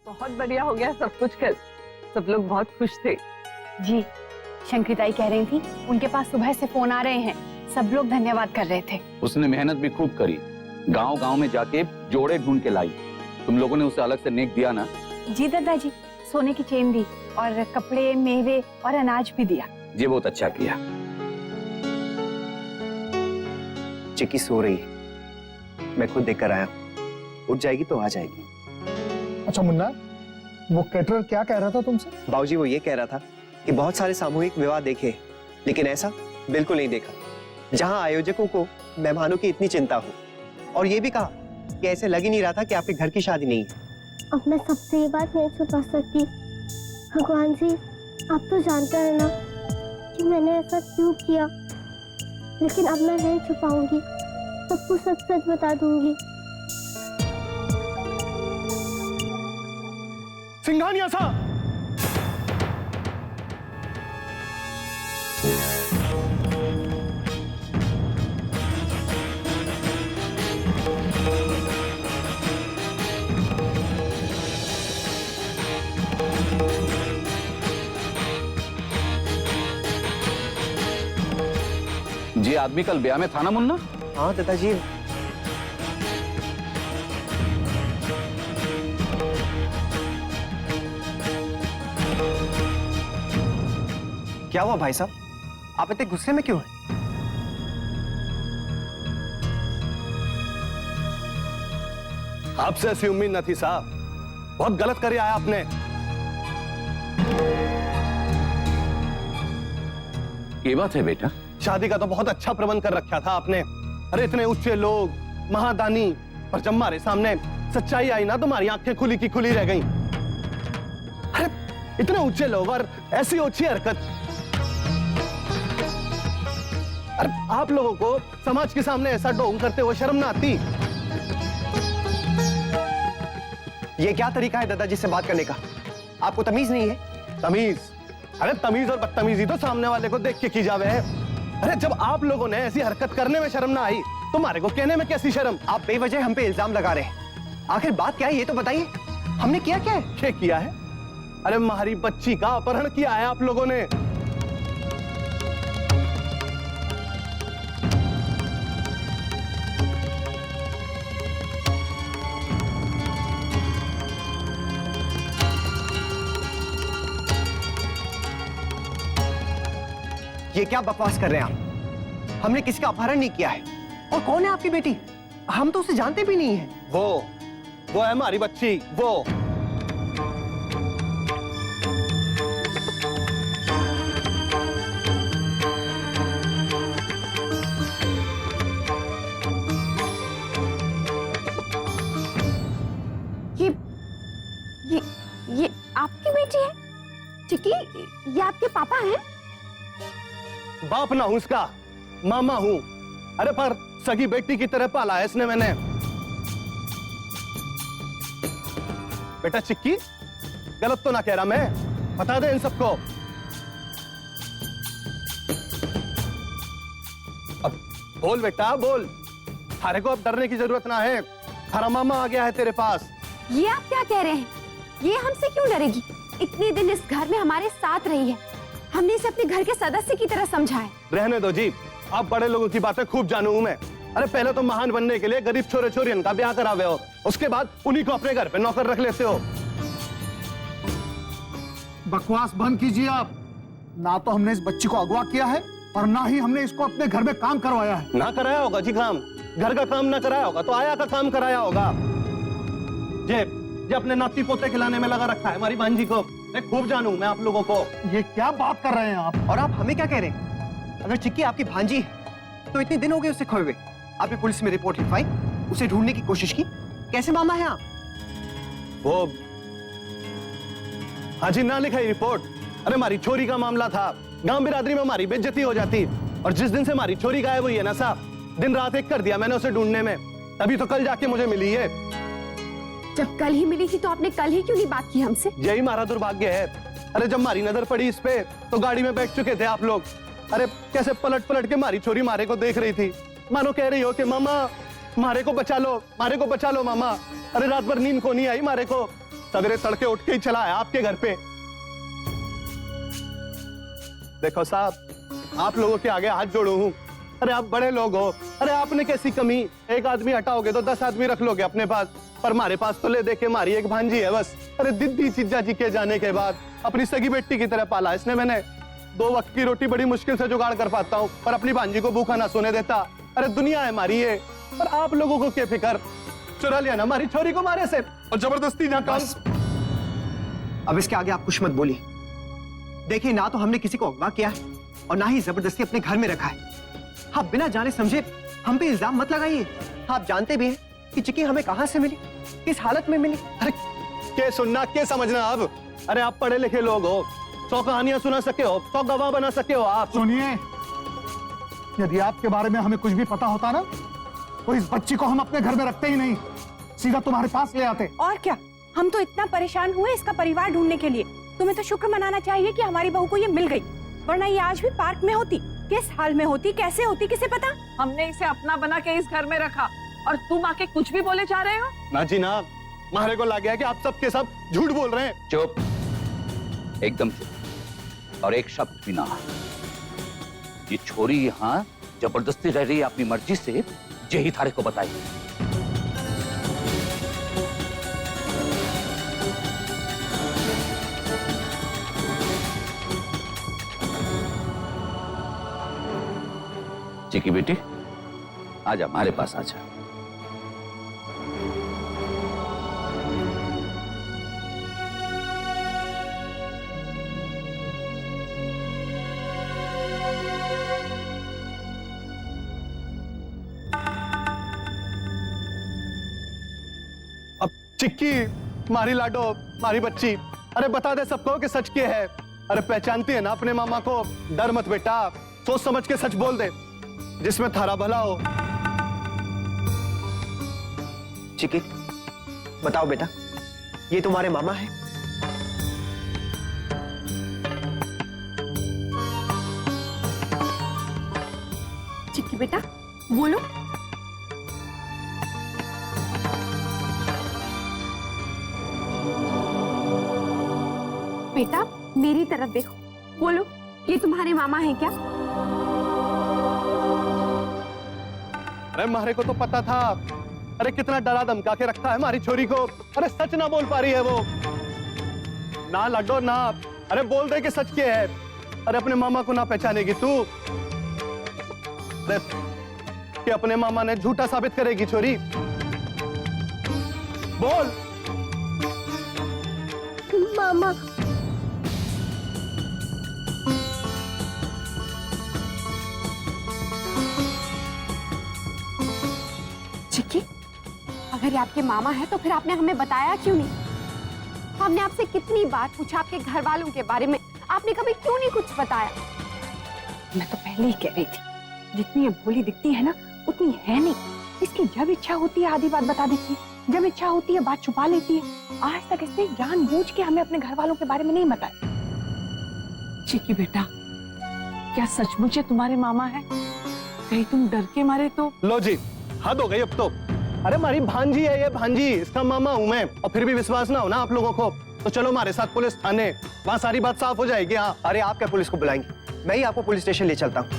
बहुत बढ़िया हो गया सब कुछ कल। सब लोग बहुत खुश थे। जी, शंकरिताई कह रही थी उनके पास सुबह से फोन आ रहे हैं, सब लोग धन्यवाद कर रहे थे। उसने मेहनत भी खूब करी, गांव-गांव में जाके जोड़े ढूंढ के लाई। तुम लोगों ने उसे अलग से नेक दिया ना? जी दादाजी, सोने की चेन दी और कपड़े, मेवे और अनाज भी दिया। ये बहुत अच्छा किया। चिक्की सो रही है, मैं खुद देखकर आया। उठ जाएगी तो आ जाएगी। अच्छा मुन्ना, वो कैटरर क्या कह रहा था तुमसे? बाबूजी वो ये कह रहा था कि बहुत सारे सामूहिक विवाह देखे, लेकिन ऐसा बिल्कुल नहीं देखा जहां आयोजकों को मेहमानों की इतनी चिंता हो। और ये भी कहा कि ऐसे लग ही नहीं रहा था कि आपके घर की शादी नहीं है। अब मैं सबसे ये बात नहीं छुपा सकती। भगवान जी, आप तो जानते हैं ना कि मैंने ऐसा क्यों किया, लेकिन अब मैं नहीं छुपाऊंगी, सबको सच सच बता दूंगी। सिंघानिया सा ये आदमी कल ब्याह में था ना मुन्ना? हाँ दादाजी। क्या हुआ भाई साहब, आप इतने गुस्से में क्यों हैं? आपसे ऐसी उम्मीद न थी साहब, बहुत गलत कर आया आपने। ये बात है बेटा। शादी का तो बहुत अच्छा प्रबंध कर रखा था आपने। अरे इतने ऊंचे लोग, महादानी, पर जब हमारे सामने सच्चाई आई ना, तुम्हारी आंखें खुली की खुली रह गईं। अरे इतने ऊंचे लोग और ऐसी ओछी हरकत। अरे आप लोगों को समाज के सामने ऐसा ढोंग करते हुए शर्म ना आती? ये क्या तरीका है दादाजी से बात करने का? आपको तमीज नहीं है? तमीज? अरे तमीज और बदतमीजी तो सामने वाले को देख के की जावे है। अरे जब आप लोगों ने ऐसी हरकत करने में शर्म ना आई, तुम्हारे को कहने में कैसी शर्म? आप बेवजह हम पे इल्जाम लगा रहे हैं। आखिर बात क्या है ये तो बताइए, हमने किया क्या है? क्या किया है? अरे हमारी बच्ची का अपहरण किया है आप लोगों ने। ये क्या बकवास कर रहे हैं आप? हमने किसी का अपहरण नहीं किया है। और कौन है आपकी बेटी? हम तो उसे जानते भी नहीं है। वो है हमारी बच्ची, वो। ये आपकी बेटी है? चिक्की, ये आपके पापा हैं? बाप ना हूं इसका, मामा हूं। अरे पर सगी बेटी की तरह पाला है इसने मैंने। बेटा चिक्की, गलत तो ना कह रहा मैं? बता दे इन सबको। अब बोल बेटा बोल, थारे को अब डरने की जरूरत ना है। थारा मामा आ गया है तेरे पास। ये आप क्या कह रहे हैं? ये हमसे क्यों डरेगी? इतने दिन इस घर में हमारे साथ रही है, हमने इसे अपने घर के सदस्य की तरह समझा है। रहने दो जी, आप बड़े लोगों की बातें खूब जानू हूं मैं। अरे पहले तो महान बनने के लिए गरीब छोरे छोरियन का ब्याह करावे हो, उसके बाद उन्हीं को अपने घर पे नौकर रख लेते हो। बकवास बंद कीजिए आप। ना तो हमने इस बच्ची को अगवा किया है और ना ही हमने इसको अपने घर में काम करवाया है। ना कराया होगा जी काम, घर का काम ना कराया होगा तो आया का काम कराया होगा। ये अपने नाती पोते खिलाने में लगा रखा है हमारी भांजी को। मैं खूब जानू मैं आप लोगों को। ये क्या बात कर रहे हैं आप? और आप हमें क्या कह रहे हैं? अगर चिक्की आपकी भांजी है तो इतने दिन हो गए उससे खोए हुए, आपने पुलिस में रिपोर्ट लिखवाई, उसे ढूंढने की कोशिश की, कैसे मामा है आप? वो हाँ जी, ना लिखाई रिपोर्ट। अरे हमारी छोरी का मामला था, गांव बिरादरी में हमारी बेइज्जती हो जाती। और जिस दिन से हमारी छोरी गायब हुई है ना साहब, दिन रात एक कर दिया मैंने उसे ढूंढने में, तभी तो कल जाके मुझे मिली है। जब कल ही मिली थी तो आपने कल ही क्यों नहीं बात की हमसे? यही हमारा दुर्भाग्य है। अरे जब हमारी नजर पड़ी इस पे तो गाड़ी में बैठ चुके थे आप लोग। अरे कैसे पलट पलट के हमारी छोरी मारे को देख रही थी, मानो कह रही हो कि मामा मारे को बचा लो, मारे को बचा लो मामा। अरे रात भर नींद को नहीं आई मारे को। सवेरे तड़के उठ के ही चला है आपके घर पे। देखो साहब, आप लोगों के आगे हाथ जोड़ू हूँ। अरे आप बड़े लोग हो, अरे आपने कैसी कमी, एक आदमी हटाओगे तो 10 आदमी रख लोगे अपने पास, पर हमारे पास तो ले दे के हमारी एक भांजी है बस। अरे दीदी जीजा जी के जाने के बाद अपनी सगी बेटी की तरह पाला इसने मैंने। 2 वक्त की रोटी बड़ी मुश्किल से जुगाड़ कर पाता हूँ, पर अपनी भांजी को भूखा ना सोने देता। अरे दुनिया है हमारी ये, पर आप लोगों को क्या फिक्र। चुरा लिया ना हमारी छोरी को मारे से, और जबरदस्ती ना काम। अब इसके आगे आप कुछ मत बोलिए। देखिए, ना तो हमने किसी को अगवा किया है और ना ही जबरदस्ती अपने घर में रखा है। आप बिना जाने समझे हम पे इल्जाम मत लगाइए। आप जानते भी हैं कि चिक्की हमें कहां से मिली, किस हालत में मिली। अरे क्या सुनना, क्या समझना अब। अरे आप पढ़े लिखे लोग हो, 100 कहानियां सुना सके हो, 100 गवाह बना सके हो आप। सुनिए, यदि आपके बारे में हमें कुछ भी पता होता ना, तो इस बच्ची को हम अपने घर में रखते ही नहीं, सीधा तुम्हारे पास ले आते। और क्या, हम तो इतना परेशान हुए इसका परिवार ढूंढने के लिए। तुम्हें तो शुक्र मनाना चाहिए कि हमारी बहू को ये मिल गई, वरना ये आज भी पार्क में होती। किस हाल में होती, कैसे होती, किसे पता। हमने इसे अपना बना के इस घर में रखा और तुम आके कुछ भी बोले जा रहे हो। ना जी ना, मारे को लग गया कि आप सब के सब झूठ बोल रहे हैं। चुप, एकदम चुप, और एक शब्द भी ना। ये छोरी यहाँ जबरदस्ती रह रही है अपनी मर्जी से, यही थारे को बताई। चिकी बेटी, आजा हमारे पास आजा। अब चिक्की, मारी लाडो, मारी बच्ची, अरे बता दे सबको कि सच क्या है। अरे पहचानती है ना अपने मामा को, डर मत बेटा, सोच समझ के सच बोल दे, जिसमें थारा भला हो। चिक्की, बताओ बेटा, ये तुम्हारे मामा है? चिक्की बेटा बोलो। बेटा मेरी तरफ देखो, बोलो, ये तुम्हारे मामा हैं क्या? अरे मारे को तो पता था। अरे कितना डरा धमका के रखा है हमारी छोरी को। अरे सच ना बोल पा रही है वो। ना लड्डो ना, अरे बोल दे कि सच क्या है। अरे अपने मामा को ना पहचानेगी तू? अरे कि अपने मामा ने झूठा साबित करेगी छोरी? बोल। मामा, चिक्की, अगर ये आपके मामा है तो फिर आपने हमें बताया क्यों नहीं? हमने आपसे कितनी बार पूछा आपके घर वालों के बारे में, आपने कभी क्यों नहीं कुछ बताया? मैं तो पहले ही कह रही थी, जितनी ये भोली दिखती है ना उतनी है नहीं। इसकी जब इच्छा होती है आधी बात बता देती है, जब इच्छा होती है बात छुपा लेती है। आज तक इसने जानबूझ के हमें अपने घर वालों के बारे में नहीं बताया। चिकी बेटा, क्या सचमुच ये तुम्हारे मामा है? कहीं तुम डर के मारे तो। लो जी, हद हो गई अब तो। अरे हमारी भांजी है ये, भांजी, इसका मामा हूं मैं, और फिर भी विश्वास ना हो ना आप लोगों को, तो चलो हमारे साथ पुलिस थाने, वहां सारी बात साफ हो जाएगी। हाँ, अरे आप क्या पुलिस को बुलाएंगे? मैं ही आपको पुलिस स्टेशन ले चलता हूँ।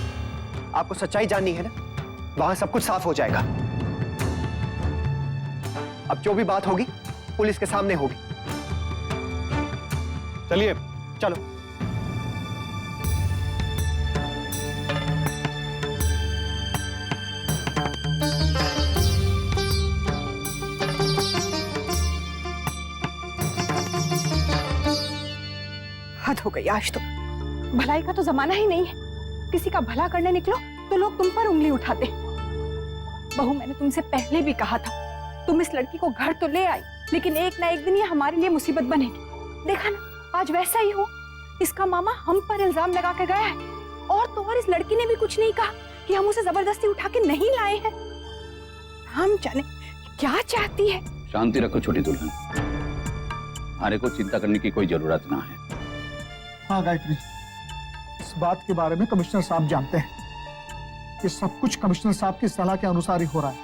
आपको सच्चाई जाननी है ना, वहां सब कुछ साफ हो जाएगा। अब जो भी बात होगी पुलिस के सामने होगी। चलिए चलो। हद हो गई आज तो। भलाई का तो जमाना ही नहीं है। किसी का भला करने निकलो तो लोग तुम पर उंगली उठाते। बहू, मैंने तुमसे पहले भी कहा था, तुम इस लड़की को घर तो ले आई, लेकिन एक ना एक दिन ये हमारे लिए मुसीबत बनेगी। देखा ना, आज वैसा ही हो। इसका मामा हम पर इल्जाम लगा के गया है, और तो और इस लड़की ने भी कुछ नहीं कहा कि हम उसे जबरदस्ती उठा के नहीं लाए हैं। हम जाने क्या चाहती है। शांति रखो छोटी दुल्हन, हमारे को चिंता करने की कोई जरूरत ना है। हाँ गायत्री जी, इस बात के बारे में कमिश्नर साहब जानते हैं कि सब कुछ कमिश्नर साहब की सलाह के अनुसार ही हो रहा है।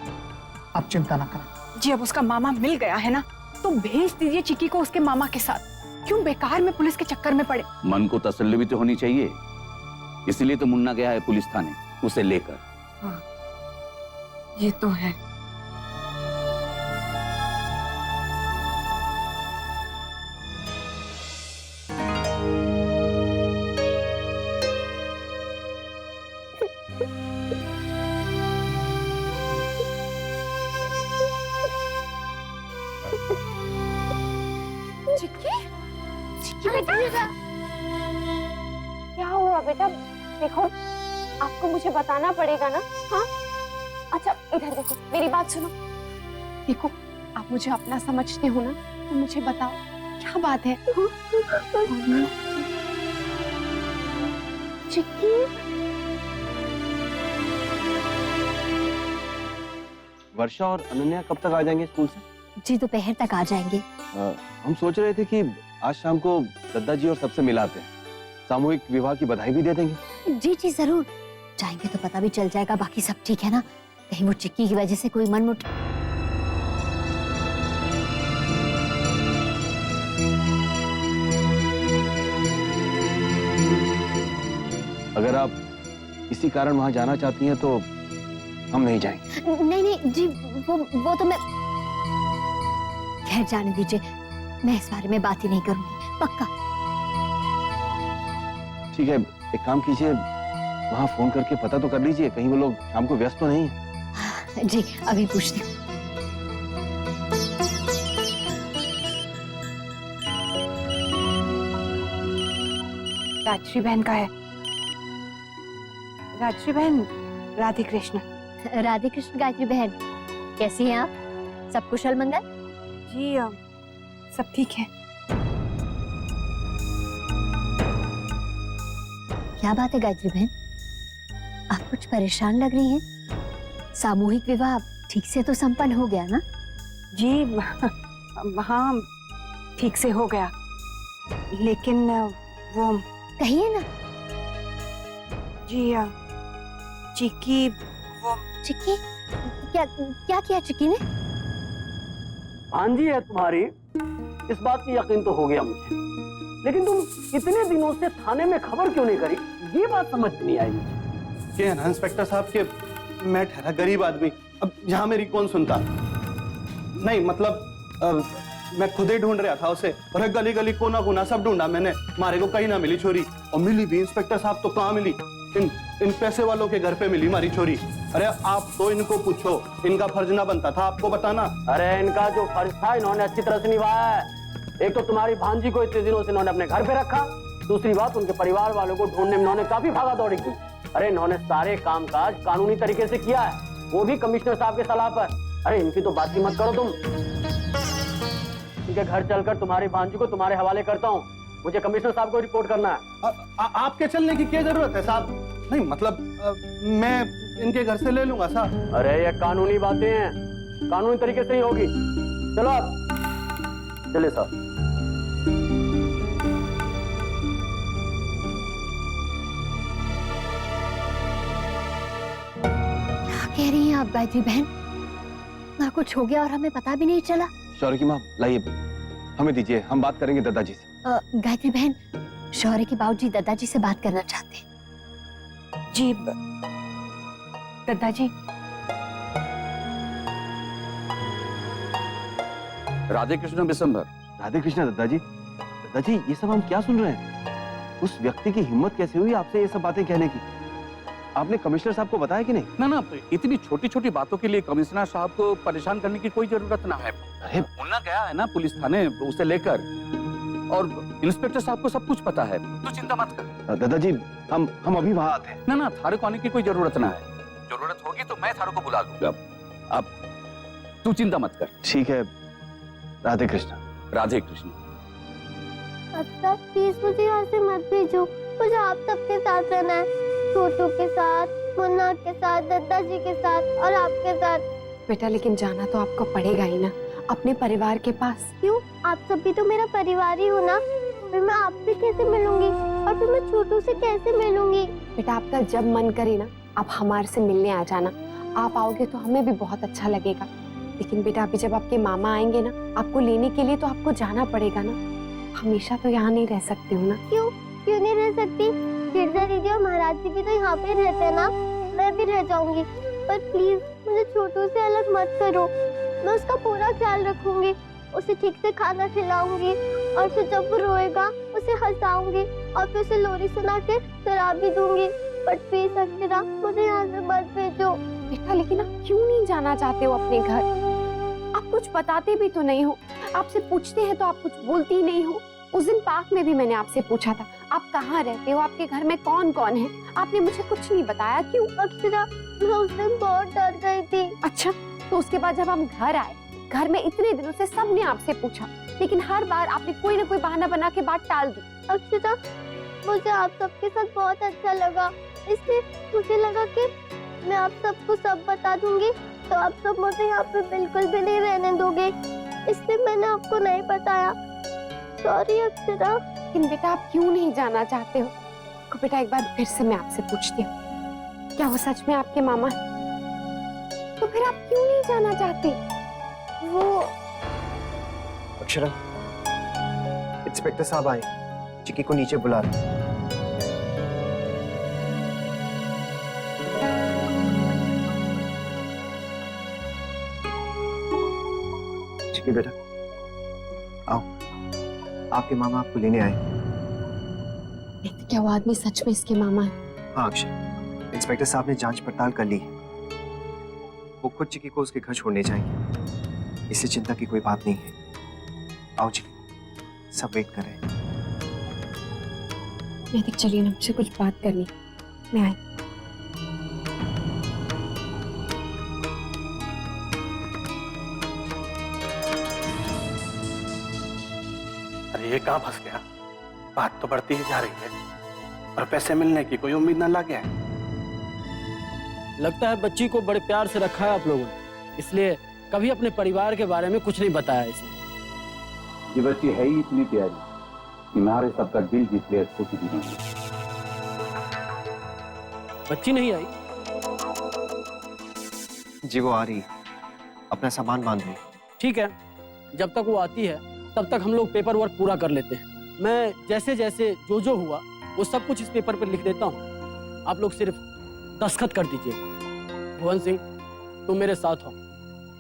आप चिंता ना करें। जी, अब उसका मामा मिल गया है ना, तो भेज दीजिए चिक्की को उसके मामा के साथ। क्यों बेकार में पुलिस के चक्कर में पड़े। मन को तसल्ली भी तो होनी चाहिए, इसलिए तो मुन्ना गया है पुलिस थाने उसे लेकर। हाँ, ये तो है। चिक्की, चिक्की बेटा, क्या हुआ बेटा? देखो, आपको मुझे बताना पड़ेगा ना। हाँ, अच्छा इधर देखो, मेरी बात सुनो। देखो, आप मुझे अपना समझते हो ना, तो मुझे बताओ क्या बात है? चिक्की, वर्षा और अनन्या कब तक आ जाएंगे स्कूल से? जी दोपहर तक आ जाएंगे। हम सोच रहे थे कि आज शाम को दद्दा जी और सबसे मिलाते हैं, सामूहिक विवाह की बधाई भी दे देंगे। जी जी जरूर, जाएंगे तो पता भी चल जाएगा बाकी सब ठीक है ना। कहीं वो चिक्की की वजह से कोई मनमुट। अगर आप किसी कारण वहां जाना चाहती हैं तो हम नहीं जाएंगे। नहीं नहीं जी, वो तो मैं, खैर जाने दीजिए, मैं इस बारे में बात ही नहीं करूंगी, पक्का। ठीक है, एक काम कीजिए, वहां फोन करके पता तो कर लीजिए कहीं वो लोग शाम को व्यस्त तो नहीं है। जी अभी पूछती हूँ। राजश्री बहन का है। राजश्री बहन, राधे कृष्ण। राधे कृष्ण गायत्री बहन, कैसी हैं आप? सब कुशल मंगल? जी सब ठीक है। क्या बात है गायत्री बहन, आप कुछ परेशान लग रही हैं? सामूहिक विवाह ठीक से तो संपन्न हो गया ना? जी हाँ, ठीक से हो गया, लेकिन वो कहिए ना। जी चिक्की, वो चिक्की? क्या क्या किया चिक्की ने? भांजी है तुम्हारी, इस बात की यकीन तो हो गया मुझे, लेकिन तुम इतने दिनों से थाने में खबर क्यों नहीं करी, ये बात समझ नहीं आई मुझे। क्या है ना इंस्पेक्टर साहब के, मैं ठहरा गरीब आदमी, अब यहाँ मेरी कौन सुनता। नहीं मतलब मैं खुद ही ढूंढ रहा था उसे, और गली गली कोना कोना सब ढूंढा मैंने, मारे को कहीं ना मिली छोरी। और मिली भी इंस्पेक्टर साहब तो कहाँ मिली, इन पैसे वालों के घर पे मिली मारी छोरी। अरे आप तो इनको पूछो, इनका फर्ज ना बनता था आपको बताना? अरे इनका जो फर्ज था इन्होंने अच्छी तरह से निभाया है। एक तो तुम्हारी भांजी को इतने दिनों से इन्होंने अपने घर पे रखा, दूसरी बात उनके परिवार वालों को ढूंढने में इन्होंने काफी भागा दौड़ी की। अरे इन्होंने सारे कामकाज कानूनी तरीके से किया है, वो भी कमिश्नर साहब के सलाह पर। अरे इनकी तो बात ही मत करो तुम। इनके घर चलकर तुम्हारी भांजी को तुम्हारे हवाले करता हूँ, मुझे कमिश्नर साहब को रिपोर्ट करना है। आपके चलने की क्या जरूरत है साहब? नहीं मतलब मैं इनके घर से ले लूंगा साहब। अरे ये कानूनी बातें हैं, कानूनी तरीके से ही होगी। चलो आप चले साहब। क्या कह रही हैं आप गायत्री बहन? ना कुछ हो गया और हमें पता भी नहीं चला। शौर्य की माँ लाइए, हमें दीजिए, हम बात करेंगे दादाजी से। गायत्री बहन, शौर्य के बाबूजी दादाजी से बात करना चाहते हैं। जी दादाजी। राधे कृष्ण बिशंबर। राधे कृष्ण दादाजी। दादाजी ये सब हम क्या सुन रहे हैं? उस व्यक्ति की हिम्मत कैसे हुई आपसे ये सब बातें कहने की? आपने कमिश्नर साहब को बताया कि नहीं? ना ना, इतनी छोटी छोटी बातों के लिए कमिश्नर साहब को परेशान करने की कोई जरूरत ना है। अरे मुन्ना गया है ना पुलिस थाने उसे लेकर, और इंस्पेक्टर साहब को सब कुछ पता है, तू चिंता मत कर। दादाजी हम अभी वहां आते हैं। ना ना, थारे को आने की कोई जरूरत ना है, जरूरत होगी तो मैं थारे को बुला लूंगा। अब तू चिंता मत कर। ठीक है, राधे कृष्ण। राधे कृष्ण। अच्छा प्लीज मुझे यहाँ से मत भेजो, मुझे आप सबके साथ रहना है, छोटू के साथ, मुन्ना के साथ, दादाजी के साथ और आपके साथ। बेटा लेकिन जाना तो आपको पड़ेगा ही ना, अपने परिवार के पास। क्यों? आप सब भी तो मेरा परिवार ही हो ना, फिर मैं आपसे कैसे मिलूंगी और फिर मैं छोटू से कैसे मिलूंगी? बेटा आपका जब मन करे ना, आप हमारे से मिलने आ जाना। आप आओगे तो हमें भी बहुत अच्छा लगेगा, लेकिन बेटा अभी जब आपके मामा आएंगे ना, आपको लेने के लिए तो आपको जाना पड़ेगा ना। हमेशा तो यहाँ नहीं रह सकते हो ना। क्यों नहीं रह सकती? गिरजा दीदी और महाराज जी भी तो यहाँ पे रहते हैं ना, मैं भी रह जाऊंगी। पर प्लीज मुझे छोटू से अलग मत करो, मैं उसका पूरा ख्याल रखूंगी, उसे ठीक से खाना खिलाऊंगी और फिर जब वो रोएगा उसे हंसाऊंगी और फिर उसे लोरी सुना के शराब भी दूंगी। बट प्लीज अक्षरा मुझे यहाँ से मत भेजो। बेटा लेकिन आप क्यों नहीं जाना चाहते हो अपने घर? आप कुछ बताते भी तो नहीं हो, आपसे पूछते हैं तो आप कुछ बोलती ही नहीं हो। उस दिन पार्क में भी मैंने आपसे पूछा था आप कहाँ रहते हो, आपके घर में कौन कौन है, आपने मुझे कुछ नहीं बताया। क्यों? अक्षरा मैं उस दिन बहुत डर गई थी। अच्छा, तो उसके बाद जब हम घर आए, घर में इतने दिनों से सबने आपसे पूछा, लेकिन हर बार आपने कोई ना कोई बहाना बना के बात टाल दी। अक्षरा मुझे आप सबके साथ बहुत अच्छा लगा, इसलिए मुझे लगा कि मैं आप सबको सब बता दूंगी तो आप सब मुझे यहाँ पे बिल्कुल भी नहीं रहने दोगे, इसलिए मैंने आपको नहीं बताया। सॉरी अक्षरा। लेकिन बेटा आप क्यों नहीं जाना चाहते हो? तो बेटा एक बार फिर से मैं आपसे पूछती हूँ, क्या वो सच में आपके मामा है? तो फिर आप क्यों नहीं जाना चाहते? वो अक्षरा, इंस्पेक्टर साहब आए, चिक्की को नीचे बुला रहे। चिक्की बेटा आओ, आपके मामा आपको लेने आए। क्या वो आदमी सच में इसके मामा है? हाँ अक्षर, इंस्पेक्टर साहब ने जांच पड़ताल कर ली है, वो खुद चिक्की को उसके घर छोड़ने जाएंगे, इससे चिंता की कोई बात नहीं है। आओ चिक्की, सब वेट कर रहे हैं। नैतिक चलिए ना, मुझे कुछ बात करनी, मैं आई। अरे ये कहाँ फंस गया? बात तो बढ़ती ही जा रही है और पैसे मिलने की कोई उम्मीद न लगे। लगता है बच्ची को बड़े प्यार से रखा है आप लोगों ने, इसलिए कभी अपने परिवार के बारे में कुछ नहीं बताया इसने। ये बच्ची है ही इतनी प्यारी कि हमारे सबका दिल जीत ले खुशी दी। बच्ची नहीं आई? जी वो आ रही है, अपना सामान बांध रही। ठीक है, जब तक वो आती है तब तक हम लोग पेपर वर्क पूरा कर लेते हैं। मैं जैसे जैसे जो हुआ वो सब कुछ इस पेपर पर लिख देता हूँ, आप लोग सिर्फ दस्तखत कर दीजिए। भुवन सिंह तुम मेरे साथ हो,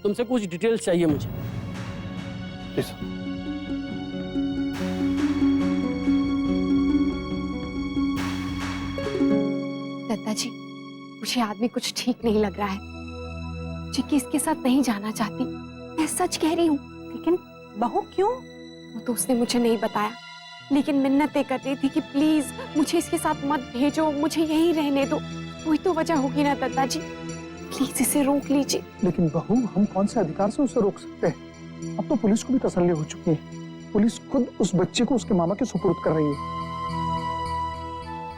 तुमसे कुछ डिटेल्स चाहिए मुझे। दत्ता जी मुझे आदमी कुछ ठीक नहीं लग रहा है, चिक्की इसके साथ नहीं जाना चाहती, मैं सच कह रही हूँ। लेकिन बहू क्यों? वो तो उसने मुझे नहीं बताया, लेकिन मिन्नतें कर रही थी कि प्लीज मुझे इसके साथ मत भेजो, मुझे यहीं रहने दो। कोई तो वजह होगी ना दत्ता जी, प्लीज इसे रोक लीजिए। लेकिन बहू हम कौन से अधिकार से उसे रोक सकते हैं? अब तो पुलिस को भी तसल्ली हो चुकी है, पुलिस खुद उस बच्चे को उसके मामा के सुपुर्द कर रही है।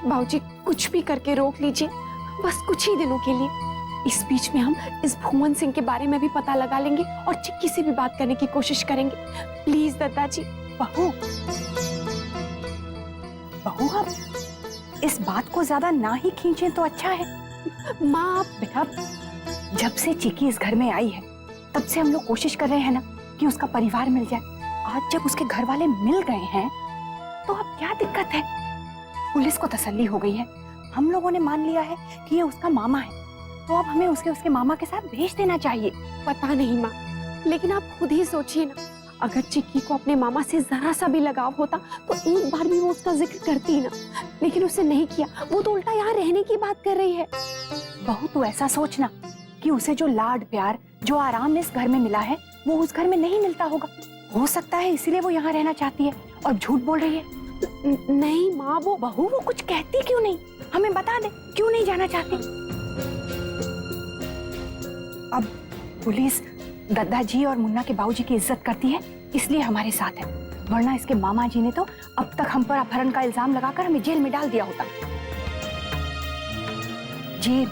बाबूजी कुछ भी करके रोक लीजिए, बस कुछ ही दिनों के लिए। इस बीच में हम इस भुवन सिंह के बारे में भी पता लगा लेंगे और चिक्की से भी बात करने की कोशिश करेंगे। प्लीज दत्ता जी। बहू बहू आप इस बात को ज्यादा ना ही खींचें तो अच्छा है। माँ आप बेटा जब से चिक्की इस घर में आई है तब से हम लोग कोशिश कर रहे हैं ना कि उसका परिवार मिल जाए। आज जब उसके घर वाले मिल गए हैं तो अब क्या दिक्कत है? पुलिस को तसल्ली हो गई है, हम लोगों ने मान लिया है कि ये उसका मामा है, तो अब हमें उसके मामा के साथ भेज देना चाहिए। पता नहीं माँ, लेकिन आप खुद ही सोचिए ना, अगर चिक्की को अपने मामा से जरा सा भी लगाव होता तो एक बार भी वो उसका जिक्र करती ना, लेकिन उसने नहीं किया। वो तो उल्टा यहाँ रहने की बात कर रही है। बहू तू ऐसा सोचना कि उसे जो लाड प्यार जो आराम इस घर में मिला है वो उस घर में नहीं मिलता होगा। हो सकता है इसीलिए वो यहाँ रहना चाहती है और झूठ बोल रही है। नहीं माँ, वो बहू वो कुछ कहती क्यों नहीं? हमें बता दे क्यों नहीं जाना चाहती। अब पुलिस दादाजी और मुन्ना के बाबूजी की इज्जत करती है इसलिए हमारे साथ है, वरना इसके मामा जी ने तो अब तक हम पर अपहरण का इल्जाम लगाकर हमें जेल में डाल दिया होता। जी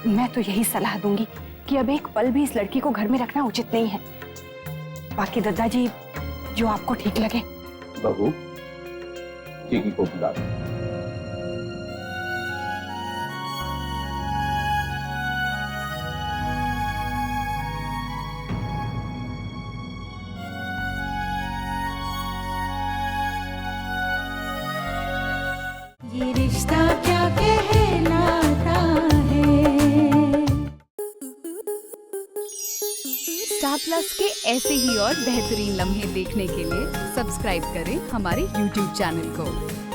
मैं तो यही सलाह दूंगी कि अब एक पल भी इस लड़की को घर में रखना उचित नहीं है। बाकी दादाजी जो आपको ठीक लगे। बहू चिक्की को बुला दो। कहलाता है। स्टार प्लस के ऐसे ही और बेहतरीन लम्हे देखने के लिए सब्सक्राइब करें हमारे YouTube चैनल को।